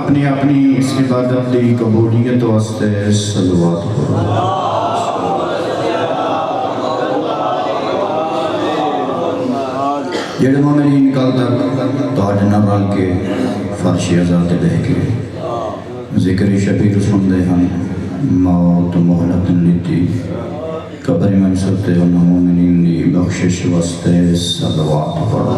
اپنی اپنی اس عبادت دی قبولیت واسطے صلوات پڑھو۔ جڑے مومنین کل تک تواڈے نال رل کے فرش عزا تے بہ کے ذکر شبیر سندے ہن، موت مہلت لیتی قبر منصب تے انہاں مومنین دی بخشش واسطے صلوات پڑھو۔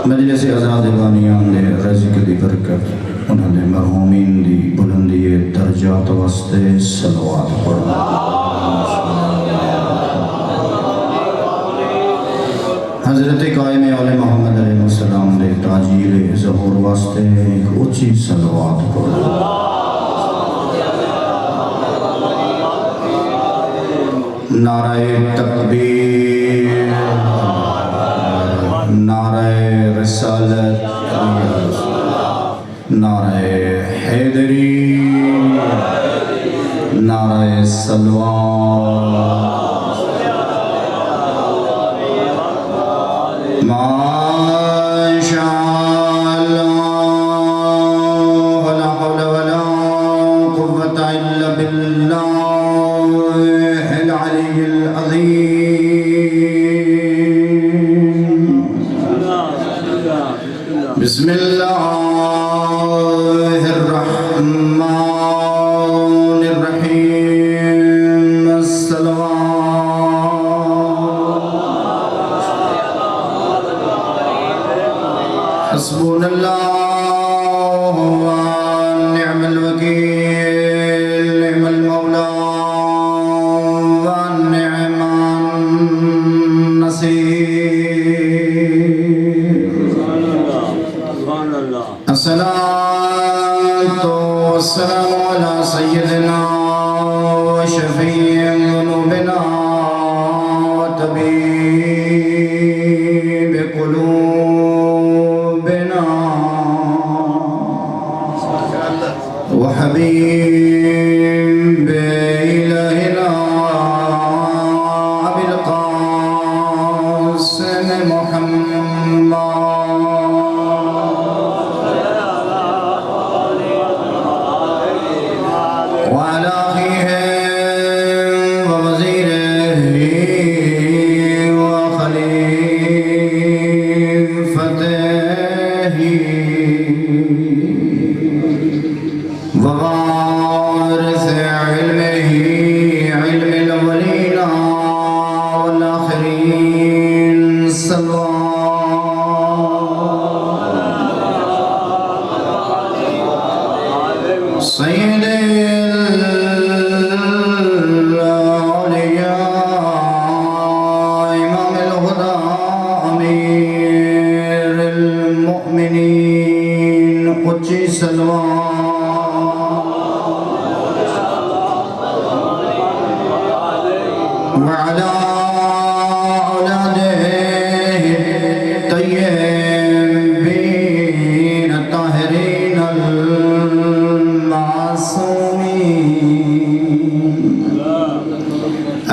مجلس آزاد بانیان دے رزق دی برکت، انہاں دے مرحومین دی بلندی درجات واسطے صلوات پڑھو۔ حضرت قائم علیہ محمد علیہ السلام دے تاجیل ظہور واسطے ایک اونچی صلوات پڑھو۔ نعرہ تکبیر، نعرہ رسالت، نعرہ حیدری، نعرہ صلوات۔ بسم اللہ الرحمن الرحیم، الصلوات۔ حسبنا اللہ ونعم الوکیل، نعم المولا ونعم النصیر۔ الصلاة والسلام على سيدنا وشفيع ذنوبنا وطبيب قلوبنا وحبيب إلهنا أبي القاسم محمد ووارث علمه علم الأولين والآخرين، صلوات سيد الأولياء إمام الهدى أمير المؤمنين قدسي صلوات وعلى أولاده الطيبين الطاهرين المعصومين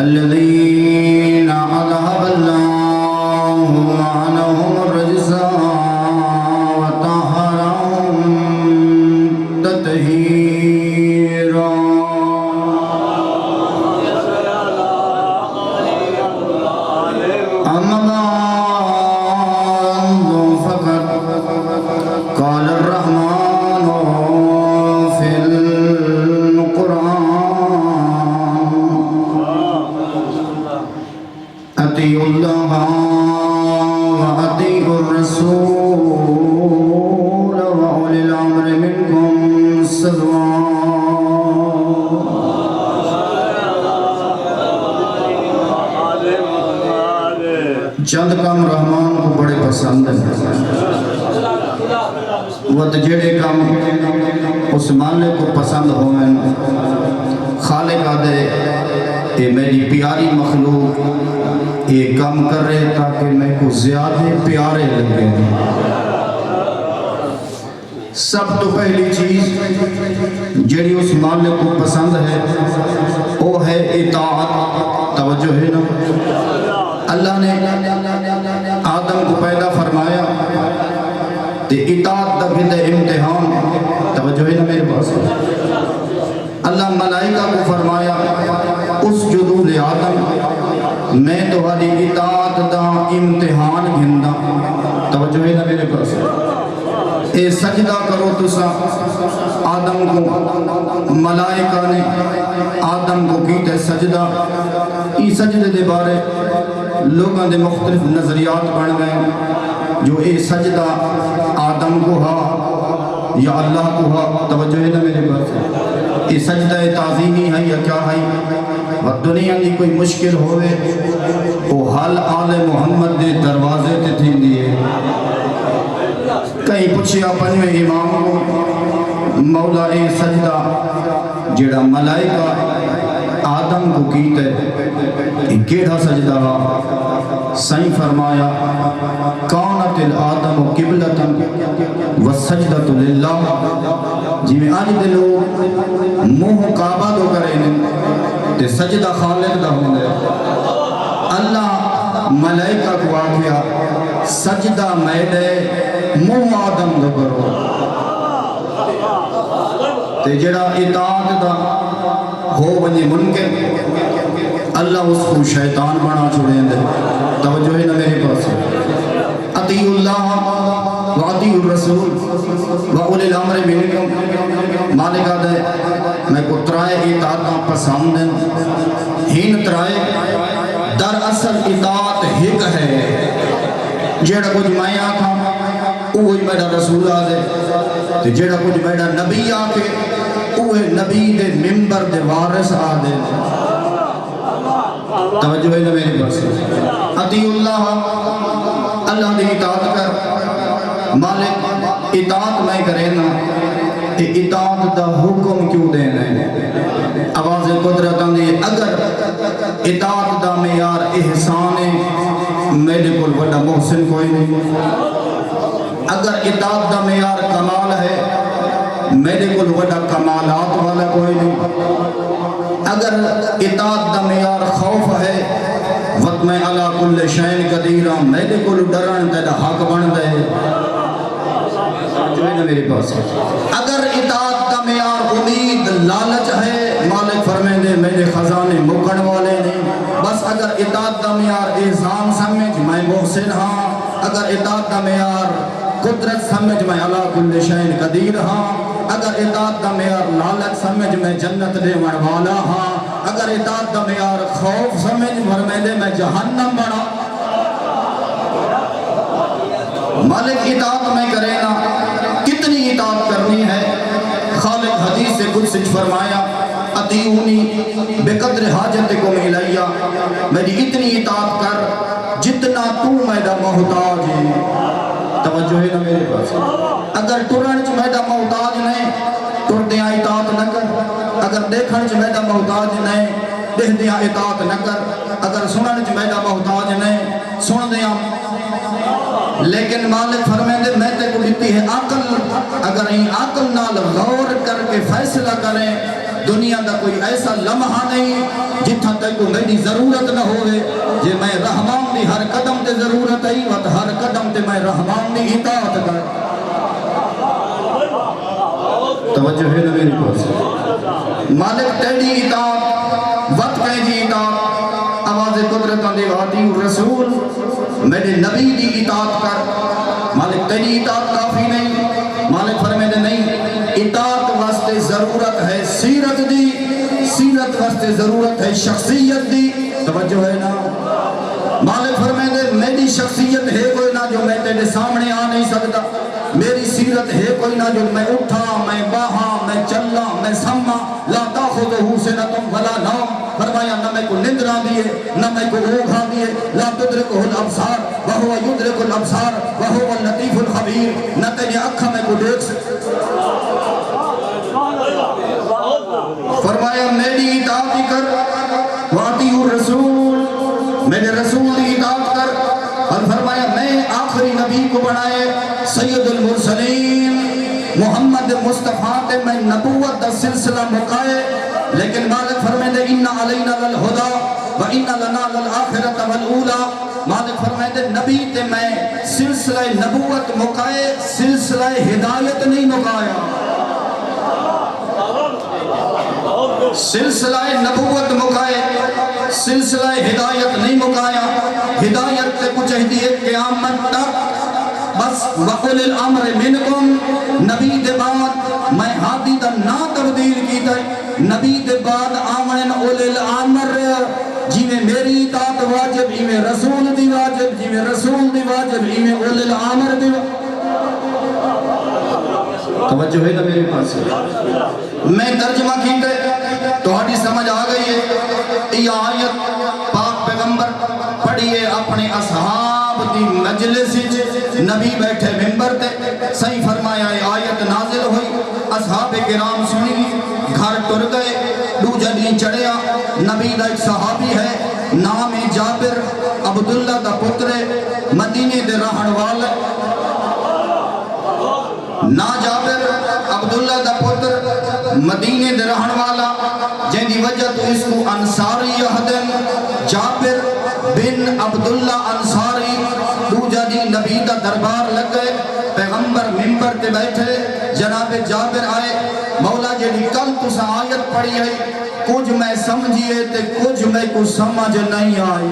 الذين أذهب الله عنهم الرجس وطهرهم تطهيرا۔ قال الرحمن في القرآن أطيعوا الله وأطيعوا الرسول وأولي الأمر منكم، چند کام رحمان کو بڑے پسند ہیں، وہ جڑے کام اس مالک کو پسند ہوئیں خالق آدھے اے میری پیاری مخلوق یہ کام کر رہے تاکہ میں کو زیادہ پیارے لگے۔ سب تو پہلی چیز جڑی اس مالک کو پسند ہے وہ ہے اطاعت، توجہ ہے نا۔ اللہ نے آدم کو پیدا فرمایا تے اطاعت دا بند امتحان، توجہ ہے نا میرے پاس؟ اللہ ملائکہ کو فرمایا اسجدوا لآدم، میں تمہاری اطاعت دا امتحان گھندا، توجہ ہے نا میرے پاس؟ اے سجدہ کرو تسا آدم کو، ملائکہ نے آدم کو کیتے سجدہ۔ ای سجدے دے بارے لوگاں دے مختلف نظریات بن گئے، جو اے سجدہ آدم کو ہا یا اللہ کو ہا، توجہ ہے نا میرے پاس؟ اے سجدہ تعظیمی ہے یا کیا ہے؟ اور دنیا دی کوئی مشکل ہوئے وہ حال آل محمد دے دروازے تے تھی دیئے۔ کہیں پوچھیا پنویں امام کو مولا اے سجدہ جڑا ملائکہ آدم کو کیتے کیڑا سجدہ ہا؟ سائیں فرمایا کانت الآدم قبلتاً والسجدۃ للہ، جی میں آج دے لوگ منہ کعبہ دو کریں تے سجدہ خالق دا ہوں گے۔ اللہ ملائکہ کو آکھیا سجدہ میدے منہ آدم دو کرو، تے جڑا اطاعت دا ہو ونجے منکر اللہ اس کو شیطان بنا چھوڑیں دے، توجہ ہے نا میرے پاس؟ اطیعوا اللہ واطیعوا الرسول واولی الامر منکم، مالکہ دے میں کو ترائے اطاعت پسند ہیں، ہین ترائے دراصل اطاعت ہک ہے، جیڑا کچھ میں آکھا اوہی میرا رسول آدھے، تے جیڑا کچھ میرا نبی آکے اوہی نبی دے ممبر دے وارث آدھے، توجہ ہے نا میرے پاس؟ اطیعوا اللہ، اللہ دی اطاعت کر، مالک اطاعت میں کرے نا، اطاعت دا حکم کیوں دینا ہے؟ آواز قدرتاں دی اگر اطاعت دا معیار احسان ہے، میرے کول بڑا محسن کوئی نہیں۔ اگر اطاعت دا معیار کمال ہے، میرے کول بڑا کمالات والا کوئی نہیں۔ اگر اطاعت دا معیار خوف ہے، وقت میں علی کل شین قدیرہ، میرے کول ڈرن تیرا حق بن دے، جو ہے نا میرے پاس؟ اگر اطاعت دا معیار امید لالچ ہے، مالک فرمائیں دے میرے خزانے مکن والے نہیں۔ بس اگر اطاعت دا معیار احسان سمجھ میں محسن ہاں، اگر اطاعت دا معیار قدرت سمجھ میں علی کل شین قدیر ہاں، اگر اطاعت دا معیار لالچ سمجھ میں جنت دے والا ہاں، اگر اطاعت دا معیار خوف سمجھ فرمائیں دے میں جہنم بڑا، مالک اطاعت میں کرے نا، کتنی اطاعت کرنی ہے؟ خالق حدیث سے کچھ سچ فرمایا اطیعونی بقدر حاجتکم الیہ، میری اتنی اطاعت کر جتنا تو میرا محتاج ہے، توجہ ہے نا میرے پاس؟ اگر ٹرن چ میرا محتاج نہیں، ٹردیاں اطاعت نہ کر، اگر دیکھن چ میرا محتاج نہیں، دیکھدیاں اطاعت نہ کر، اگر سنن چ میرا محتاج نہیں، سن دیاں۔ لیکن مالک فرمائیں دے میں تے کو دیتی ہے عقل، اگر این عقل نال غور کر کے فیصلہ کریں، دنیا دا کوئی ایسا لمحہ نہیں جتھا تے کو میری ضرورت نہ ہوئے، جے میں رحمان دی ہر قدم تے ضرورت ہے، وقت ہر قدم تے میں رحمان دی اطاعت کر، توجہ ہے نا میری پاس؟ مالک تیری اطاعت وقت کہیں جی اطاعت، آواز قدرتاں دے واطیعوا الرسول، میرے نبی دی اطاعت کر، مالک تیری اطاعت کافی نہیں، مالک فرمائے دے نہیں، اطاعت واسطے ضرورت ہے سیرت دی، سیرت واسطے ضرورت ہے شخصیت دی، توجہ ہے نا؟ مالک فرمائے دے میری شخصیت ہے کوئی نہ جو میں تیرے سامنے آ نہیں سکتا، میری سیرت ہے کوئی نہ جو میں اٹھا، میں باہا، میں چلا، میں سما، لا تاخذہ سنۃ ولا نوم، فرمایا نہ میں کو نندرا دیے، نہ میں کو اوگھا دیے، لا تدرکہ الابصار وہو یدرک الابصار وہو اللطیف الخبیر، نہ تیری اکھا میں کو دیکھ سکتا، فرمایا میری اطاعت کر، واطیعوا الرسول، میرے رسول کی اطاعت کر، اور فرمایا میں آخری نبی کو بنائے سید المرسلین محمد مصطفیٰ تے میں نبوت دا سلسلہ مکائے، لیکن مالک فرمائے دے ان علینا للہدا وَإِنَّ لَنَا لَلْآخِرَةَ وَالْأُولَى. مالک فرمائے دے نبی تے میں سلسلہ نبوت مکائے سلسلہ ہدایت نہیں مکایا. سلسلہ نبوت مکائے سلسلہ ہدایت نہیں مکایا. ہدایت تے کچھ دیئے قیامت تک بس وَقُلِ الْأَمْرِ مِنْكُمْ. نبی دے بعد میں ہادی دا نا تبدیل کی دے. نبی دے بعد آمن اولِ الْأَمْر جی میں میری اطاعت واجب ہی میں رسول دی واجب جی میں رسول دی واجب ہی میں اولِ الْأَمْر دی توجہ ہے نا میرے پاس. میں ترجمہ کی دے تو ہاڑی سمجھ آگئی ہے. یہ آیت پاک پیغمبر پڑھئے اپنے اصحاب دی مجلس نبی بیٹھے ممبر تے صحیح فرمایا ہے. آیت نازل ہوئی اصحاب کرام سنی گھر ٹر گئے. دو جدیں چڑھیا نبی دا ایک صحابی ہے نام جابر عبداللہ دا پتر مدینے دے رہن والے. نا جابر عبداللہ دا پتر مدینے دے رہن والا جن دی وجہ تو اس کو انصاری یہدن جابر بن عبداللہ انصاری. دو جدیں نبی دا دربار لگ گئے. پیغمبر ممبر تے بیٹھے جناب جابر آئے. مولا جنی کل تو سا آیت پڑھی ہے کچھ میں سمجھئے تے کچھ میں کو سمجھ نہیں آئی.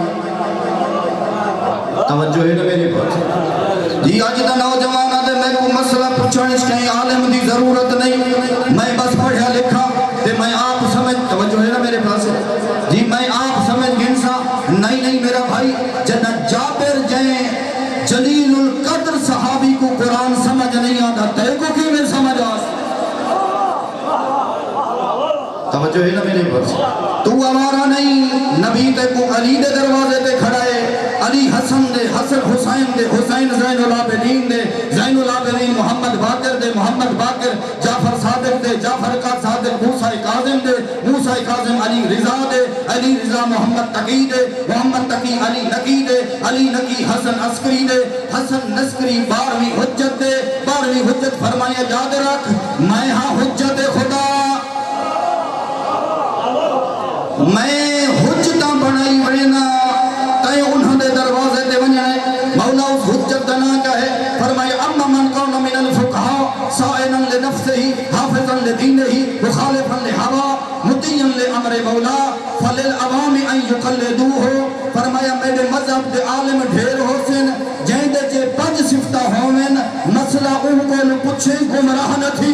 توجہ ہے نا میرے پاس. جی آج دا نوجوانہ دے میں کو مسئلہ پوچھنے اس کہیں عالم دی ضرورت نہیں. میں بس پڑھا لکھا تے میں آپ سمجھ. توجہ ہے نا میرے پاس. جی میں آپ سمجھ گنسا نہیں میرا بھائی. جنہ جابر جائیں جلیل القدر صحابی کو قرآن سمجھ نہیں آتا تے کو کی میں سمجھ آتا. توجہ ہے نا میرے پاس. تو ہمارا نہیں نبی تے کو علی دے دروازے تے کھڑائے. علی حسن دے حسن حسین دے حسین زین العابدین دے زین العابدین محمد باقر دے محمد باقر جعفر صادق دے جعفر کا صادق موسیٰ کاظم دے موسیٰ کاظم علی رضا دے علی رضا محمد تقی دے محمد تقی علی نقی دے علی نقی حسن عسکری دے حسن نسکری 12ویں حجت دے 12ویں حجت فرمایا یاد رکھ میں ہاں حجت خدا میں حجتاں بنائی وڑینا تے انہوں نے دروازے دے ونجائے. مولا اس حجت کا نام کیا ہے فرمائے اما من کون من الفقہاء سائنا لنفسہی حافظا لدینہی مخالفا لہوا مطیعا لامر مولا فللعوام ان یقلدوہ. فرمایا میرے مذہب دے عالم ڈھیر ہو سن جہیں دے چے 5 صفتہ ہومن مسئلہ ان کو پوچھے گمراہ نہ تھی.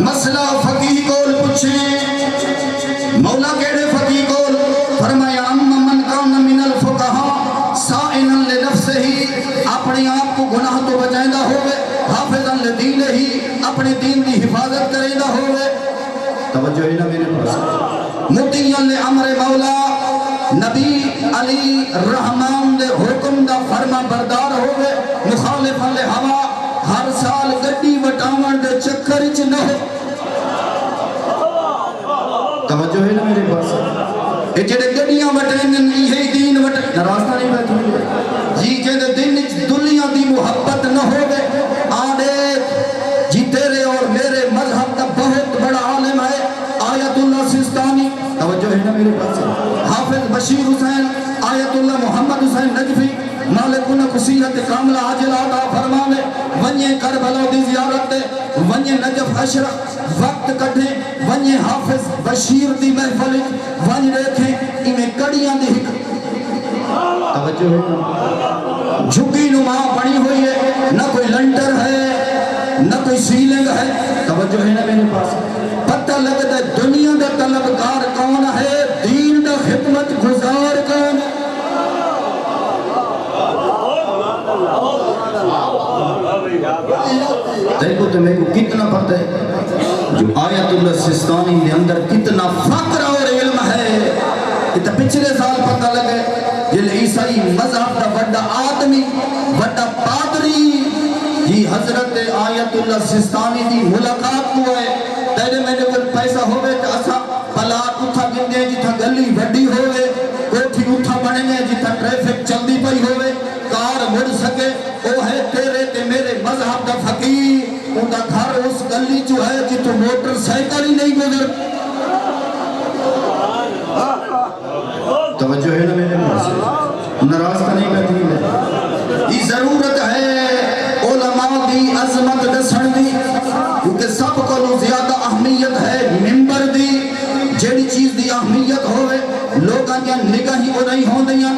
مسئلہ فقیہ کول پوچھیں مولا کیڑے فقیہ کول فرمایا اما من کان من الفقہاء سائنا لنفسہی اپنے آپ کو گناہ تو بچائندہ ہوئے حافظا لدینہی اپنے دین دی حفاظت کریں ہوئے. توجہ ہے نا میرے پاس. مطیعا لامر مولا نبی علی رحمان دے حکم دا فرما بردار ہوئے مخالفا لہوا ہر سال گڈی وٹاون دے چکر وچ نہ ہو. توجہ ہے نا میرے پاس. اے جڑے گڈیاں وٹیں یہ دین وٹ راستہ نہیں بیٹھے جی جے دین وچ دنیا دی محبت نہ ہوے. آڑے جی تیرے اور میرے مذہب کا بہت بڑا عالم ہے آیت اللہ سستانی. توجہ ہے نا میرے پاس. حافظ بشیر حسین آیت اللہ محمد حسین نجفی مالکون خصیت کاملہ عاجلہ عطا فرمانے ونیہ کربلا دی زیارت دے ونیہ نجف اشرف وقت کٹھے ونیہ حافظ بشیر دی محفل ونہ دیکھیں انہیں کڑیاں دی ہک. توجہ ہے جھکی نما بنی ہوئی ہے نہ کوئی لنٹر ہے نہ کوئی سیلنگ ہے. توجہ ہے نا میرے پاس. پتہ لگتا ہے دنیا دا طلبگار کون ہے دین دا خدمت گزار کون. دیکھو تو میں کو کتنا پتہ ہے جو آیت اللہ سستانی دے اندر کتنا فقر اور علم ہے. یہ تو پچھلے سال پتہ لگے جل عیسائی مذہب دا بڑا آدمی بڑا پادری یہ حضرت آیت اللہ سستانی دی ملاقات کو ہے. تیرے میں نے کوئی پیسہ ہوئے تو اسا پلاٹ اتھا گندے جتھا گلی وڈی ہوئے کوٹھی اتھا بڑھنے جتھا ٹریفک چلدی پئی ہوئے کار مڑ سکے وہ ہے تیرے تے میرے مذہب دا فقیر ان کا گھر اس گلی جو ہے جتو موٹر سائیکل ہی نہیں گزر. توجہ ہے نا میرے پاس؟ ناراض کا نہیں بیٹھی ہے. یہ ضرورت ہے علماء دی عظمت دسن دی، کیونکہ سب کو زیادہ اہمیت ہے ممبر دی. جیڑی چیز دی اہمیت ہوئے لوگاں کیا نگاہی کو نہیں ہوں دیاں.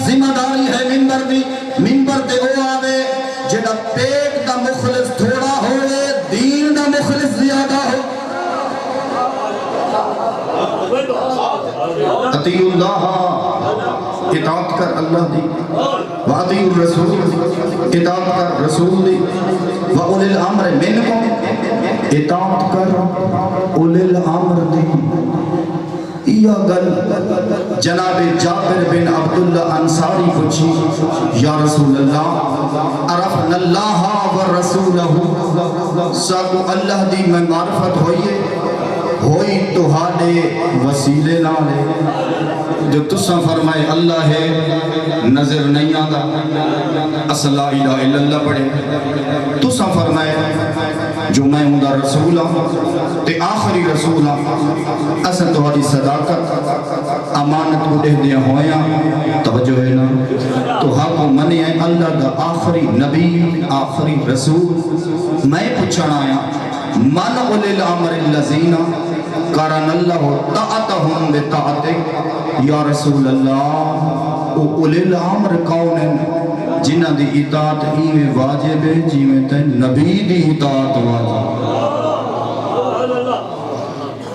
ذمہ داری ہے ممبر دی. ممبر تے او آوے جیڑا پیٹ دا مخلص تھوڑا ہوئے، دین دا مخلص زیادہ ہو. اطیعوا اللہ، اطاعت کر اللہ دی، واطیعوا الرسول، اطاعت کر رسول دی، وَأُولِي الْأَمْرِ مِنْكُمْ، اطاعت کر اولی الامر دی. یہ گل جناب جابر بن عبداللہ انصاری پوچھی، یا رسول اللہ عرفنا اللہ ورسولہ، ساکو اللہ دی میں معرفت ہوئیے ہوئی تو ہاڑے وسیلے نالے. جو تساں فرمائے اللہ ہے نظر نہیں آتا، اصل لا الہ الا اللہ پڑھے. تساں فرمائے جو میں ہوں دا رسول ہوں تے آخری رسول ہوں، اصل تو ہاری صداقت امانت کو دے دیا ہویا. توجہ ہے نا؟ تو حق منی ہے اللہ دا آخری نبی آخری رسول. میں پوچھنا آیا من اولی الامر الذین قرن اللہ طاعتہم بطاعتک، یا رسول اللہ اولی الامر کون ہیں جنہ دی اطاعت ایویں واجب ہے جیویں تے نبی دی اطاعت واجب.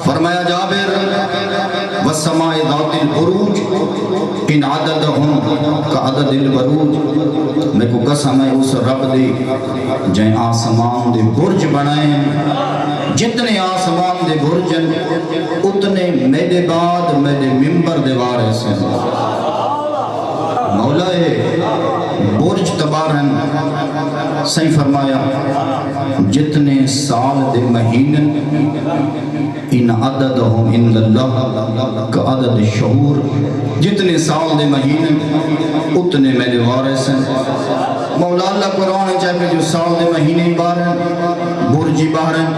فرمایا جابر والسماء ذات البروج ان عددهم كعدد البروج، میں کو قسم ہے اس رب دی جائیں آسمان دے برج بنائیں، جتنے آسمان دے برجن اتنے میرے بعد میرے ممبر دے وارث ہیں. مولا برج تبارن صحیح فرمایا جتنے سال دے مہینن ان عددہم ان اللہ کا عدد شہور، جتنے سال دے مہینن اتنے میرے وارث ہیں. مولا اللہ قرآن چاہے جو سال دے مہینے بارن برجی بارن،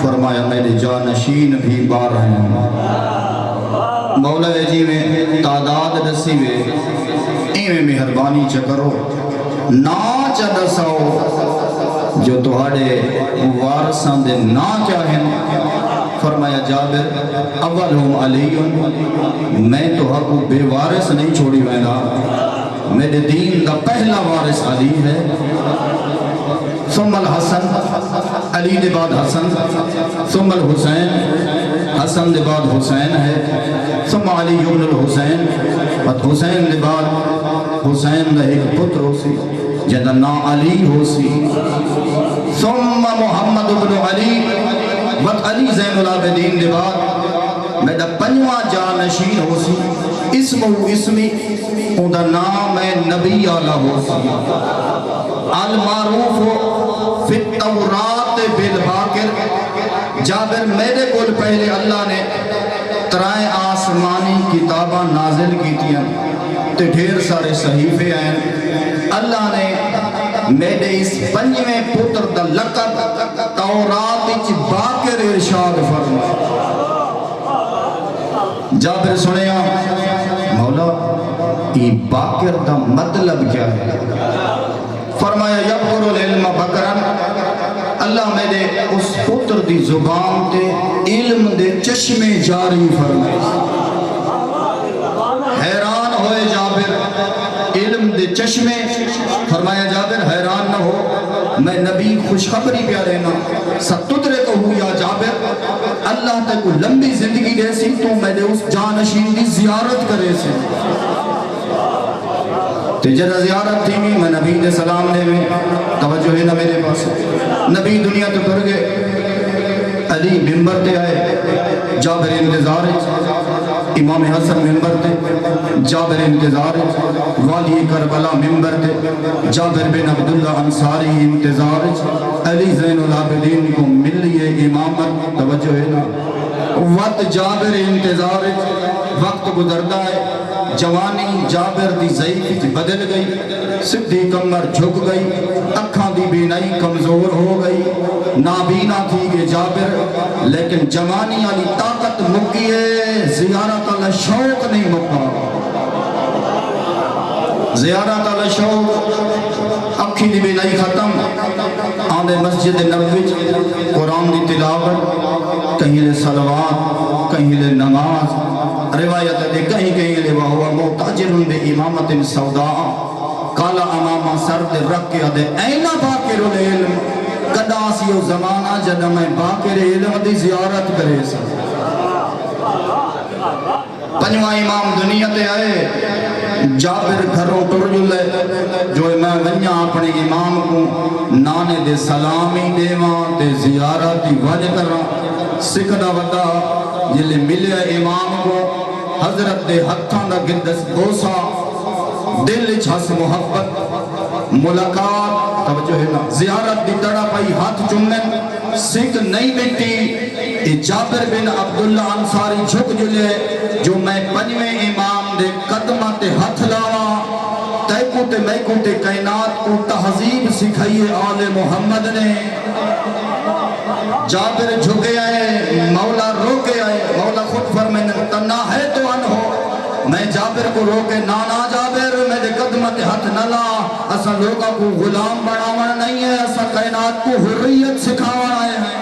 فرمایا میرے جانشین بھی بار ہیں. مولا جی میں تعداد دسی وے ایویں مہربانی چکرو نا چا دساؤ جو تہاڑے وارثاں دے نا چاہیں. فرمایا جابر اولہم علی، میں تو حق بے وارث نہیں چھوڑی وینا، میرے دین دا پہلا وارث علی ہے. ثم الحسن، علی دے بعد حسن، ثم الحسین، حسن دے بعد حسین ہے، ثم علی بن الحسین، بعد حسین دے بعد حسین دا ایک پتر ہو سی جہاں نا علی ہو سی، ثم محمد بن علی، بعد علی زین العابدین دے بعد میں دا پنجواں جانشین ہو سی، اسمہ اسمی اون دا نام ہے نبی آلہ ہو سی، المعروف فی التورات بالباقر. جابر میرے کول پہلے اللہ نے ترائے آسمانی کتاباں نازل کی تھی تے ڈھیر سارے صحیفے ہیں. اللہ نے میرے اس پنجویں پتر دا لقب تورات وچ باقر ارشاد فرمایا. جابر سنیا مولا یہ باقر دا مطلب کیا ہے؟ فرمایا یبقر العلم بکرن، اللہ میرے اس پتر دی زبان تے علم دے چشمے جاری فرمائے. حیران ہوئے جابر علم دے چشمے. فرمایا جابر حیران نہ ہو، میں نبی خوشخبری پیا دینا، ستترے کو ہو یا جابر اللہ تے کو لمبی زندگی دے سی تو میرے اس جانشین دی زیارت کرے سے. جدہ زیارت تھی میں نبی دے سلام دے میں توجہ ہے نا میرے پاس. نبی دنیا تو کر گئے، علی ممبر تے آئے، جابر انتظار امام حسن ممبر تے، جابر انتظار والی کربلا ممبر تے، جابر بن عبداللہ انصاری انتظار، علی زین العابدین کو مل لیے امامت. توجہ ہے نا وقت جابر انتظار وقت گزردا ہے جوانی جابر دی ضعیف بدل گئی سدھی کمر جھک گئی اکھاں دی بینائی کمزور ہو گئی نابینا تھی گے جابر لیکن جوانی والی طاقت مکی ہے زیارت اللہ شوق نہیں مکا زیارت اللہ شوق اکھی دی بینائی ختم آندے مسجد نبوی قرآن دی تلاوت کہیں لے صلوات کہیں لے نماز روایت دے کہیں لے وہو محتاجر بے امامت سوداء کالا امامہ سر دے رکھ کے دے اینا باکر العلم کدا سیو زمانہ جنہ میں باکر علم دی زیارت کرے سا پنجواں امام دنیا تے آئے جابر گھروں ٹر جلے جو میں ونیا اپنے امام کو نانے دے سلامی دیواں تے زیارت دی وجہ کر رہا سکھنا وطا جلے ملے امام کو حضرت دے ہتھاں دا گدس بوسا دل چھس محبت ملاقات توجہ ہے نا زیارت دی تڑا پائی ہاتھ چمن سکھ نہیں بیٹی جابر بن عبداللہ انصاری جھک جلے جو میں پنجویں امام دے قدمہ تے ہاتھ لاوا تیکو تے میکو تے کائنات کو تہذیب سکھائیے آل محمد نے جابر جھکے آئے مولا روکے آئے مولا خود فرمائے تنہ ہے تو ان ہو میں جابر کو روکے نانا جابر میرے قدمت ہاتھ نہ لا اسا لوگوں کو غلام بناوان نہیں ہے اسا کائنات کو حریت سکھاوان آئے ہیں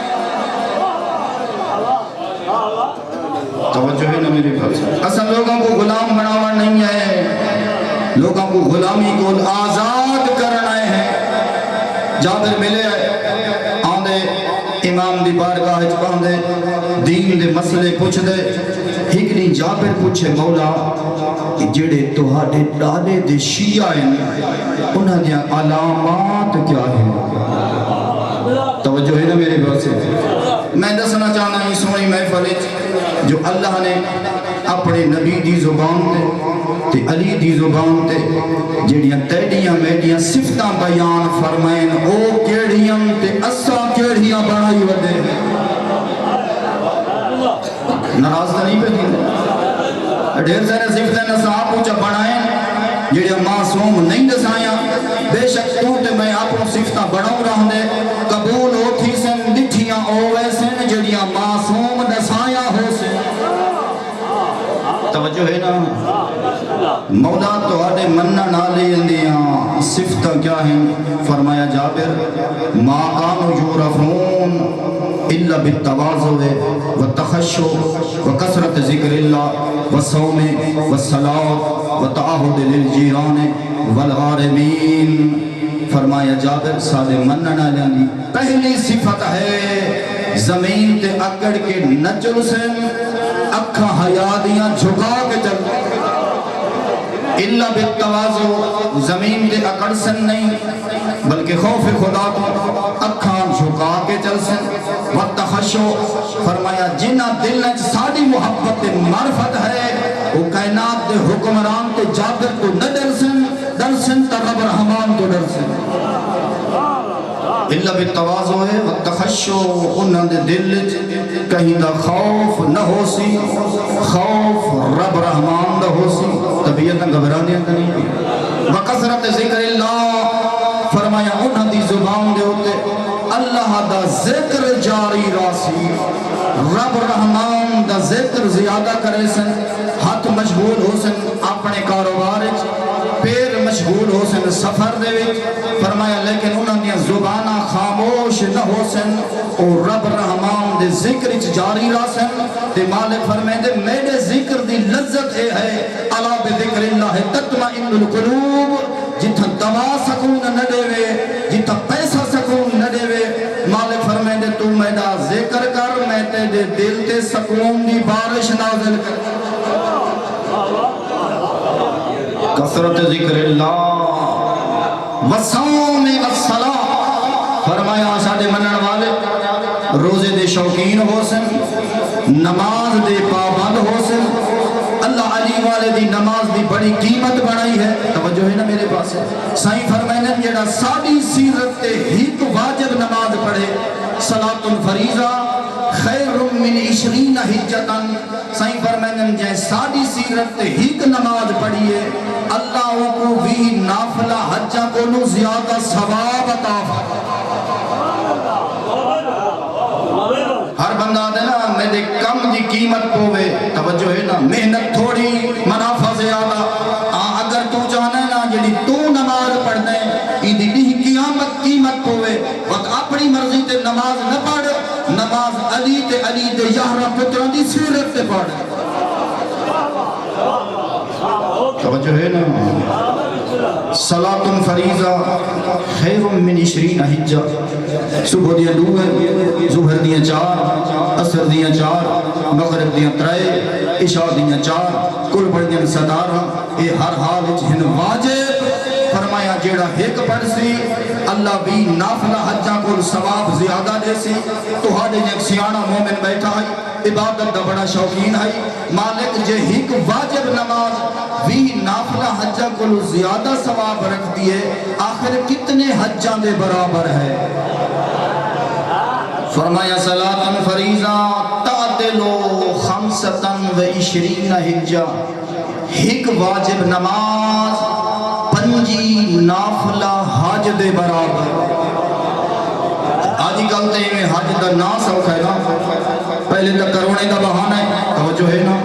توجہ ہے نا میری بات اسا لوگوں کو غلام بناوان نہیں ہے لوگوں کو غلامی کو آزاد کرنا آئے ہیں جابر ملے آندے امام دی بارگاہ باندے دین دے مسئلے پوچھ دے ہکڑی جابر پوچھے مولا جڑے تہاڈے ڈالے دے شیعہ ہیں انہاں دیا علامات کیا ہیں توجہ ہے نا میرے بات سے میں دسنا چاہنا ہی سونی محفل جو اللہ نے اپنے نبی دی زبان تے علی دی زبان تے جڑیاں تیڑیاں میڈیاں صفتاں بیان فرمائیں او کیڑیاں تے اسا کیڑیاں بنائی وڈے ناراض نہیں پہ دی ڈھیر سارے صفتیں نصاب پوچھا بنائیں جڑیاں معصوم نہیں دسائیاں بے شک تو تے میں اپنوں صفتاں بڑھاؤں رہا دے قبول ہوتی سن دٹھیاں اوے سن جڑیاں معصوم دسائیاں ہو سن توجہ ہے نا مولا تو آدھے منہ نالے اندیاں صفتہ کیا ہیں فرمایا جابر ما کانو یورفون الا بالتواضع والتخشع وکثرت ذکر اللہ والصوم والصلاة وتعاہد للجیران والغارمین فرمایا جابر سادے منہ نالے اندی پہلی صفت ہے زمین تے اکڑ کے نچل سن اکھا حیادیاں جھکا کے چل اللہ بالتواضع زمین دے اکڑ سن نہیں بلکہ خوف خدا کو اکھاں جھکا کے چل سن والتخشع فرمایا جنہ دل نے ساڑی محبت معرفت ہے وہ کائنات دے حکمران تے جابر کو نہ ڈر سن تا رب رحمان تو ڈر سن اللہ بالتواضع ہے والتخشع انہاں دے دل کہیں دا خوف نہ ہو سی خوف رب رحمان دا ہو سی طبیعتاں گھبرانے کا نہیں وکثرت ذکر اللہ فرمایا انہاں دی زبان دے ہوتے اللہ دا ذکر جاری راسی رب رحمان دا ذکر زیادہ کرے سن ہاتھ مشغول ہو سن اپنے کاروبار پیر مشغول ہو سن سفر دے وچ فرمایا لیکن انہاں دی زباناں خاموش نہ ہو سن اور رب رحمان دے ذکر جاری راسن تے مالک فرمائے دے میرے ذکر دی لذت ہے الا بذکر اللہ تطمئن القلوب جتھا دوا سکون نہ دے وے جتھا پیسہ سکون نہ دے وے مالک فرمائے دے تو میرا ذکر کر میں تے دل تے سکون دی بارش نازل کر کثرت ذکر اللہ والصوم والصلاۃ فرمایا ساڈے منن والے روزے دے شوقین ہو سن نماز دے پابند ہو سن اللہ علی والے دی نماز دی بڑی قیمت بنائی ہے. توجہ ہے نا میرے پاس. سائیں فرمائنے جیڑا ساڑی سیرت تے ہیک واجب نماز پڑھے صلاۃ الفریضہ خیر من 20 حجتن. سائیں فرمائنے جائے ساڑی سیرت تے ہیک نماز پڑھیے اللہ کو بھی نافلہ حجہ کو نو زیادہ ثواب عطا فرمائے. ہر بندہ دے نا میرے کم دی قیمت پوے. توجہ ہے نا محنت تھوڑی منافع زیادہ. اگر تو چاہنا ہے نا جڑی تو نماز پڑھ دے ایدی نہیں قیامت قیمت پوے. وقت اپنی مرضی تے نماز نہ پڑھ نماز علی تے علی دے یارہ پتران دی سیرت تے پڑھ. توجہ ہے نا. صلاۃ فریضہ خیر من 20 حجہ. صبح دیاں 2 ظہر دیاں 4 عصر دیاں 4 مغرب دیاں 3 عشاء دیاں 4 کل پڑھ دیاں 17. اے ہر حال وچ ہن واجب. فرمایا جیڑا ایک پڑھ سی اللہ بھی نافلہ حجاں کو ثواب زیادہ دے سی. تو ہاڑے ایک سیاںا مومن بیٹھا ہے عبادت دا بڑا شوقین ہے. مالک جے ایک واجب نماز بھی نافلہ حجاں کو زیادہ ثواب رکھ دیے آخر کتنے حجاں دے برابر ہے. فرمایا صلاۃ فریضہ تعدلو 25 حجہ. ایک واجب نماز 5 نافلہ حج دے برابر. آجی کلتے میں حج دا نا سوکھ ہے نا. پہلے تک کرونے دا بہانہ ہے. توجہ ہے نا.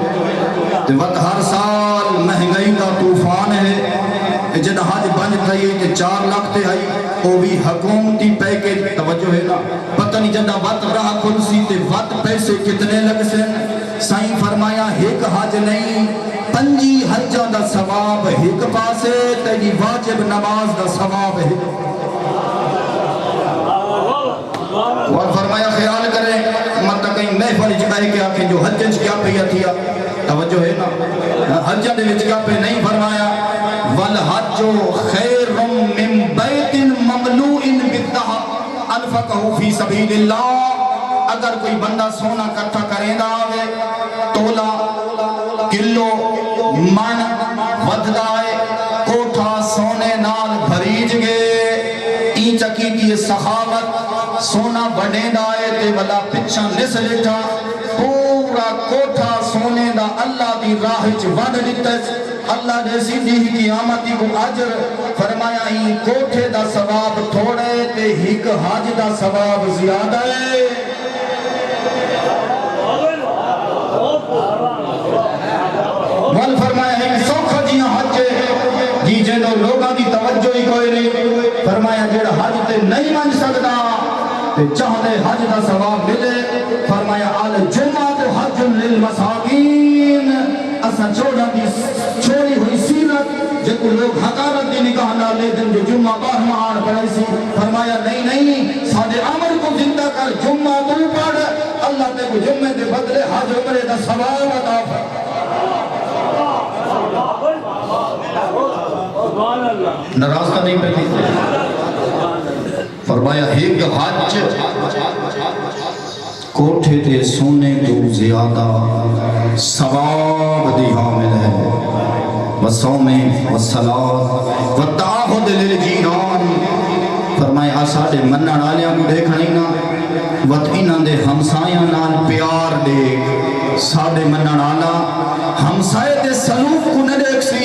وقت ہر سال مہنگائی دا طوفان ہے. جن حج بنج تھئی تے 4 لاکھ تے آئی وہ بھی حکومتی پیکج. توجہ ہے نا. پتہ نہیں جنہ وقت رہا کرسی تے وقت پیسے کتنے لگ سے. سائیں فرمایا ایک حج نہیں 5 حجاں دا ثواب ایک پاسے تیری واجب نماز دا ثواب ہے. اور فرمایا خیال کریں مطلب کہیں محفل جائے کہ آکھیں جو حجج کیا پہ تھیا. توجہ ہے نا. حجہ دے وچ کیا پہ نہیں فرمایا والحج خیر من بیت مملوء بالذهب انفقه فی سبیل اللہ. اگر کوئی بندہ سونا کٹھا کریں دا آوے تولا کلو من ودھدائے کوٹھا سونے نال بھریج گے این چکی کی سخاوت سونا بڑھیں دائے تے والا پچھا نس لٹھا پورا کوٹھا سونے دا اللہ دی راہج وڈ لٹس. اللہ جیسی دی قیامتی کو عجر. فرمایا ہی کوٹھے دا ثواب تھوڑے تے ہک حج دا ثواب زیادہ ہے. وال فرمایا ہے سوکھا جیاں حج جی جنہوں لوگاں دی توجہ ہی کوئی نہیں. فرمایا جیڑا حج تے نہیں من سکتا تے چاہتے حج دا ثواب ملے. فرمایا آل جمعہ تو حج للمساکین. اسا چھوڑی ہوئی سیرت جے کو لوگ حقارت دی نگاہ نہ لے دن جو جمعہ 12 آن پڑھائی سی. فرمایا نہیں سادے عمر کو زندہ کر جمعہ تو پڑھ اللہ تے کو جمعہ دے بدلے حج عمرے دا ثواب عطا فرمائے. نراستہ نہیں پہلی. فرمایا ایک حج کوٹھے تے سونے تو زیادہ ثواب دی حامل ہے. وصوم والصلاۃ والتعہد للجیران. فرمایا ساڈے منن والیاں کو دیکھنی نا وت انہاں دے ہمسایاں نال پیار دیکھ. ساڈے منن والا ہمسائے دے سلوک کو نہ دیکھ سی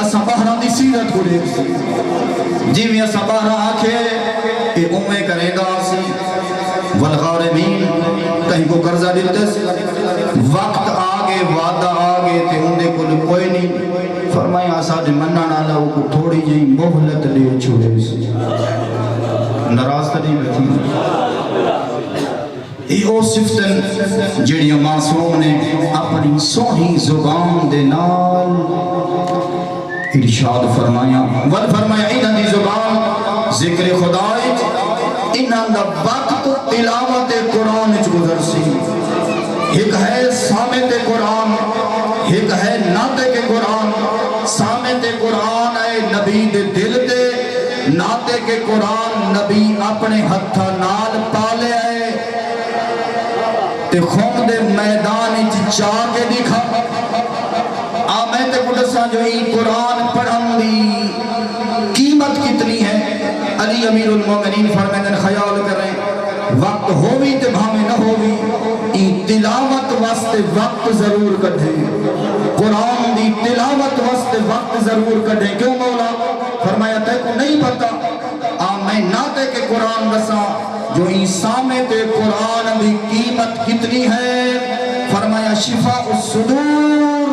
اساں باہراں دی سیرت کو دیکھ سی. جویں اساں باہراں آکھے اے اوویں کرے گا سی. والغارمین کہیں کو قرضہ دیتے وقت آگے وعدہ آگے تے ان دے کل کوئی نہیں. فرمایا ساڈے منن والا کو تھوڑی جہی مہلت دے چھوڑے سی. ناراض تے نہیں بیٹھی. یہ صفتن جڑیاں معصوم نے اپنی سونی زبان دے نال ارشاد فرمایا. ول فرمایا انہاں دی زبان ذکر خدا انہاں دا وقت تلاوت قرآن وچ گزر سی. ایک ہے سامت قرآن ایک ہے ناطق قرآن. سامت قرآن ہے نبی دے دل دے. ناطق قرآن نبی اپنے ہتھا نال پالے ہے تے خون دے میدان وچ جا کے دکھا. دسا جو ہی قرآن پڑھن دی قیمت کتنی ہے. علی امیر المومنین فرمائیں خیال کریں وقت ہووی تے بھامے نہ ہووی این تلاوت واسطے وقت ضرور کڈھیں. قرآن دی تلاوت واسطے وقت ضرور کڈھیں. کیوں مولا؟ فرمایا تے کو نہیں پتا میں ناتے کے قرآن رساں جو سامے تے قرآن دی قیمت کتنی ہے. فرمایا شفاء الصدور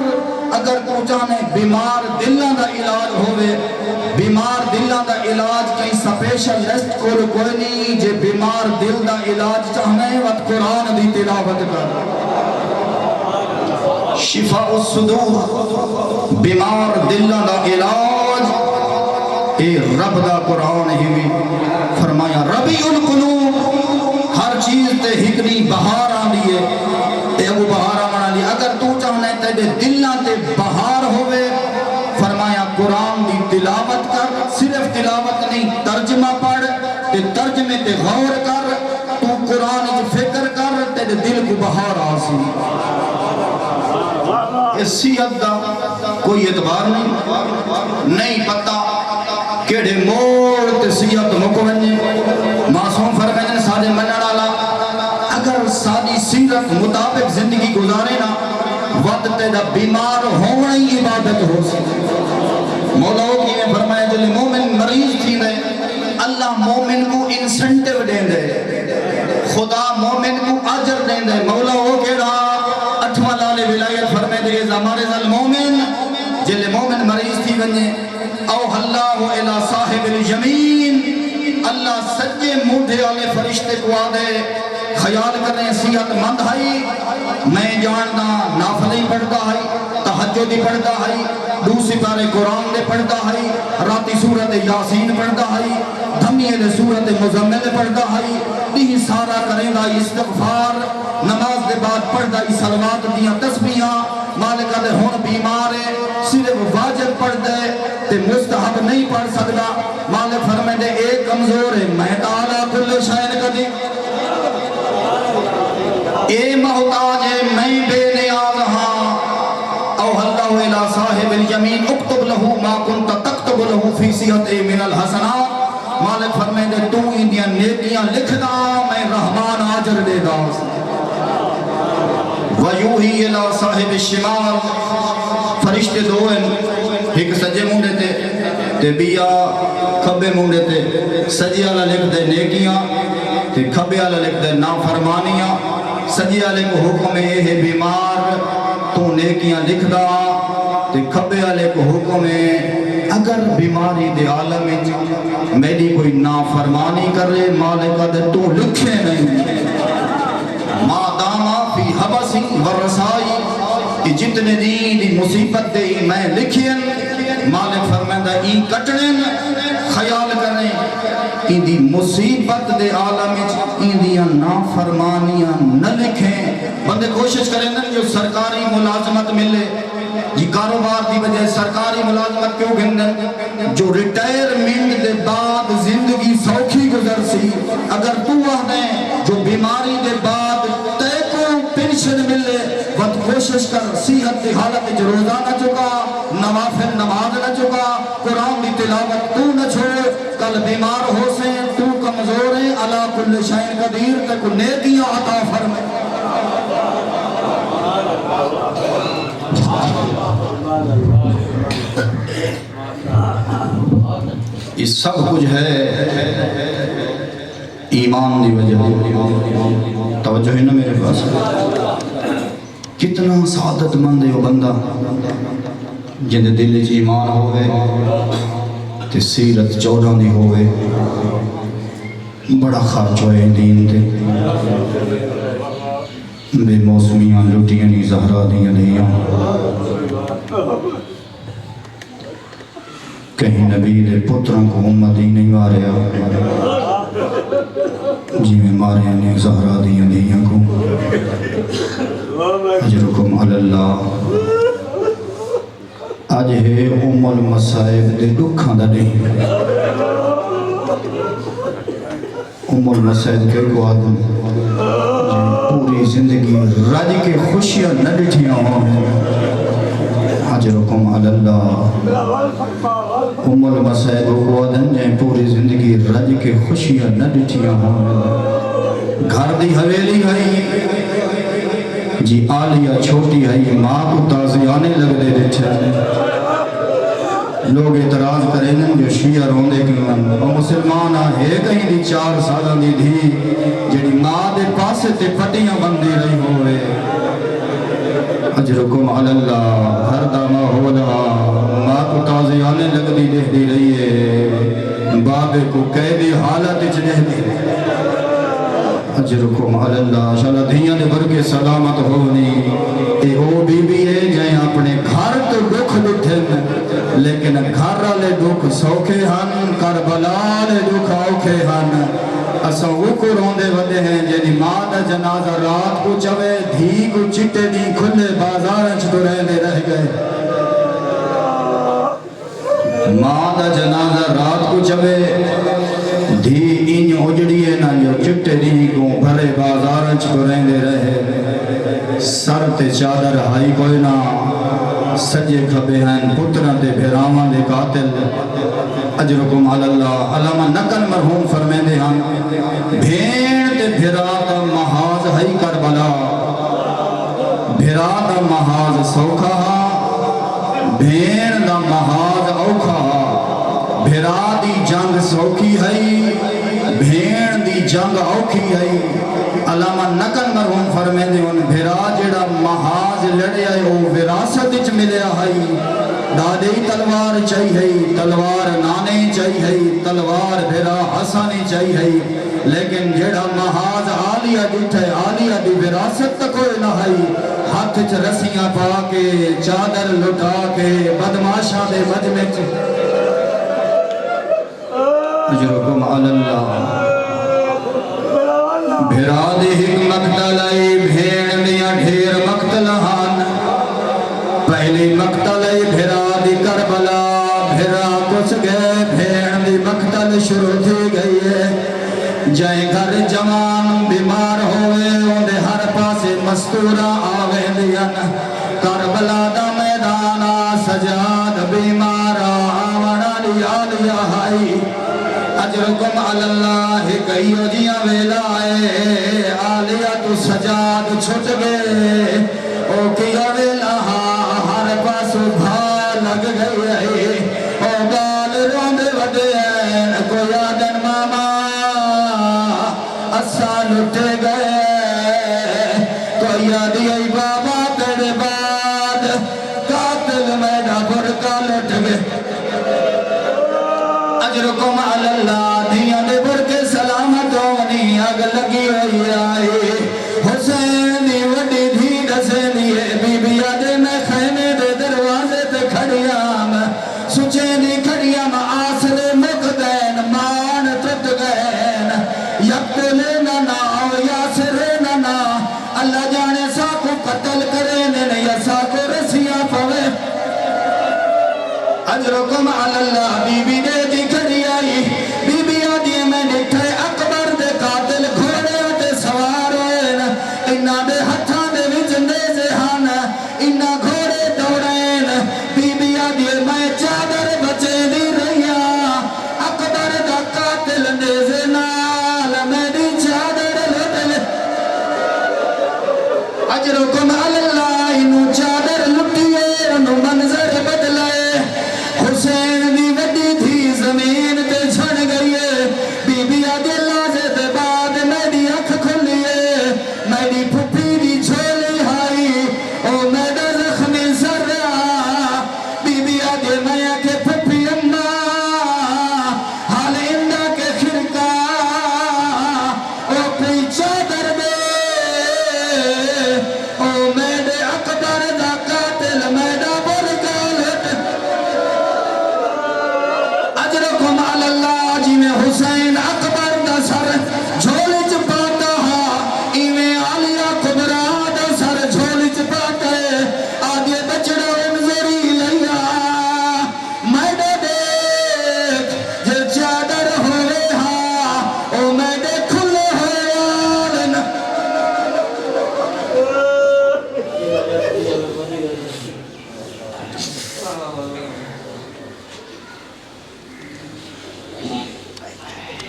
اگر تو چاہنے بیمار دلوں دا علاج ہوئے بیمار دلوں دا علاج کہیں سپیشلسٹ کوئی نہیں جے بیمار دل دا علاج چاہنے وقت قرآن دی تلاوت کر. شفاء الصدور بیمار دلوں دا علاج اے رب دا قرآن ہی بھی. فرمایا ربیع القلوب ہر چیز تے ہکڑی بہار آندی ہے تے ابو بہار آمنا لی. اگر تو چاہنے تے دلوں تے بہار ہوئے فرمایا قرآن دی تلاوت کر. صرف تلاوت نہیں ترجمہ پڑھ تے ترجمے تے غور کر. تو قرآن کی فکر کر تے دل کو بہار آسی. اس صحت دا کوئی اعتبار نہیں پتا کیڑے موڑ تے صحت مکونے. معصوم فرمائیں سارے منن والا اگر ساری سیرت مطابق زندگی گزارے نا وقت تے دا بیمار ہونا ہی عبادت ہو سکے. مولا کی نے فرمایا جلے مومن مریض تھی رہے اللہ مومن کو انسنٹیو دیں دے خدا مومن کو اجر دیں دے. مولا ہو کے رہا اٹھواں لالے ولایت فرمائے دے ہمارے ذل مومن جلے مومن مریض تھی بنے اوہ اللہ الہ صاحب الیمین اللہ سجے موڈھے والے فرشتے کو آدھے خیال کریں صحت مند ہے میں جاننا نافلی پڑھتا ہے تہجدی پڑھتا ہے دوسری پارے قرآن دے پڑھتا ہے راتی سورت یاسین پڑھتا ہے دھمیے دے سورت مزمل پڑھتا ہے یہ سارا کریں گا استغفار نماز دے بعد پڑھتا ہے صلوات دیاں تسبیحاں مالکہ دے ہون بیمار ہے صرف واجب پڑھ دے تے مستحب نہیں پڑھ سکتا. مالک فرمائے دے ایک کمزور ہے میں تعالیٰ کل شائن کدی اے محتاج ہے میں بے نیاز ہاں. او اللہ الہ صاحب الیمین اکتب لہو ما کنت تکتب لہو فی صحت من الحسنات. مالک فرمائے دے تو اندیاں نیکیاں لکھ دا میں رحمان آجر دے دا. ویوہی الہ صاحب الشمال فرشتے دو ہیں ایک سجے مونڈے تے بیا کھبے مونڈے تے سجے والا لکھ دے نیکیاں تے کھبے والا لکھ دے نافرمانیاں. سجے والے کو حکم ہے بیمار تو نیکیاں لکھ دا تے کھبے والے کو حکم ہے اگر بیماری دے عالم میں میری کوئی نافرمانی کرے مالکہ دے تو لکھے نہیں. ما داما فی حبسی ورسائی کہ جتنے دی مصیبت دے میں لکھیں مالک فرمائندہ این کٹنن خیال کریں این دی مصیبت دے عالم این دیاں نافرمانیاں نہ لکھیں. بندے کوشش کریں جو سرکاری ملازمت ملے جی کاروبار دی وجہ سرکاری ملازمت کیوں گھندن جو ریٹائرمنٹ دے بعد زندگی سوکھی گزر سی اگر تو دیں جو بیماری دے بعد تے کو پینشن ملے وقت کوشش کر صحت کی حالت جو روزہ نہ چکا نوافل نماز نہ چکا قرآن دی تلاوت تو نہ چھوڑ کل بیمار ہو سے تو کمزور ہے اللہ کل شائن قدیر تک نیکیاں عطا فرمائے. یہ سب کچھ ہے ایمان دی وجہ. توجہ ہے نا میرے پاس کتنا سعادت مند ہے وہ بندہ جن دل چ ایمان ہوئے تے سیرت چودہ دی ہوئے بڑا خرچ ہوئے دین تے بے موسمیاں لٹیاں نہیں زہرا دیاں نہیں کہیں نبی دے پتران کو امت ہی نہیں ماریا جی میں مارے نے زہرا دیاں دیاں کو اجرکم علی اللہ. آج ہے ام المصائب دے دکھاں دا نہیں ام المصائب کے کو آدم پوری زندگی رج کے خوشیاں نہ ڈٹھیاں ہوں اجرکم علی اللہ ام المصائب کو ادن جائیں پوری زندگی رج کے خوشیاں نہ ڈٹھیاں ہوں گھر دی حویلی ہے جی آلیہ چھوٹی ہے ماں کو تازیانے لگ دے ڈٹھے لوگ اعتراض کریں جو شیعہ روندے کی وہ مسلمان ہے کہیں دی 4 سالہ دی دھی جڑی ماں دے پاسے تے پٹیاں بندی رہی ہوئے اجرکم علی اللہ ہر دامہ ہو رہا ماں کو تازیانے لگ دی دہ دی رہی ہے بابے کو قیدی حالت اچ دہ دی اجرکم علی اللہ شاءاللہ دھیاں دے برکے سلامت ہونی اے او بی بی ہے جائیں اپنے گھر تو دکھ دٹھن لیکن گھر والے دکھ سوکھے ہن کربلا دے دکھ اوکھے ہن اساں وہ کو روندے ودے ہیں جنی ماں دا جنازہ رات کو چوے دھی کو چٹے دی کھلے بازار وچ تو رہندے رہ گئے ماں دا جنازہ رات کو چوے دھی انج اجڑی ہے نا جو چٹے دی کو بھرے بازار وچ تو رہندے رہے سر تے چادر ہائی کوئی نہ سجے کھبے ہیں پترہ دے بھیراواں دے قاتل اجرکم علی اللہ علامہ نقل مرحوم فرمیندے ہیں بھیڑ دے بھیرا دا محاذ ہے کربلا بھیرا دا محاذ سوکھا بھیڑ دا محاذ اوکھا بھیرا دی جنگ سوکھی ہے بھیڑ دی جنگ اوکھی ہے علامہ نقل مرحوم فرمیندے ان بھیرا جڑا محاذ لڑیا ہے وہ وراثت وچ ملیا ہے دادی تلوار چاہیے تلوار نانے چاہیے تلوار بھیرا حسانی چاہیے لیکن جڑا محاذ عالیہ ڈٹھے عالیہ دی وراثت تک کوئی نہ ہے ہاتھ چ رسیاں پا کے چادر لٹا کے بدماشاں دے مجمع اجرکم علی اللہ بھیرا دی ہک مقتل ای بھیڑ دیا ڈھیر مقتل ہان پہلی مقتل ای بھیرا دی کربلا بھیرا کچھ گئے بھیڑ دی مقتل شروع تھی گئی ہے جائیں گھر جوان بیمار ہوئے اندے ہر پاسے مستورہ آوے دیاں کربلا دا میدانا سجاد بیمارا آوڑا لی آلیا ہائی اجرکم علی اللہ کئیو جیاں ویلا ہے آلیا تو سجاد چھٹ گئے او کیا ویلا ہر پاس بھا لگ گئے او گال روندے وڈے ہیں کوئی آدن ماما اسا لٹے گئے کوئی آدھی ای بابا تیرے بعد قاتل میڈا برکا لٹ گئے اجرکم علی اللہ دھیاں دے برکے سلامت ہونی اگ لگی ہوئی آئی حسین دی وڈی دھی دسینی ہے بی بی آدھے میں خیمے دے دروازے تے کھڑیام سچے دی کھڑیام آسرے مک دین مان تت گئین یقتلے ننا یاسرے ننا اللہ جانے سا کو قتل کرے نے یا سا کو رسیاں پوے اجرکم علی اللہ بی بی دے دی کھڑی آئی بی بی آدھی میں نکھے اکبر دے قاتل گھوڑے تے سوار ہوئے انہا دے ہتھاں دے وچ نیزے ہن انہا گھوڑے دوڑین بی بی آدھی میں چادر بچے دی رہیا اکبر دا قاتل نیزے نال میں دی چادر لٹل اجرکم علی اللہ انہوں چادر لٹیے انہوں منظر بدلائے حسین دی وڈی تھی زمین تے چھڑ گئی ہے بی بی آدھی اللہ سے دے بعد میری اکھ کھلی ہے میری پھپی دی چھولی ہائی او میرا زخمی سر رہا بی بی آدھی میں آکے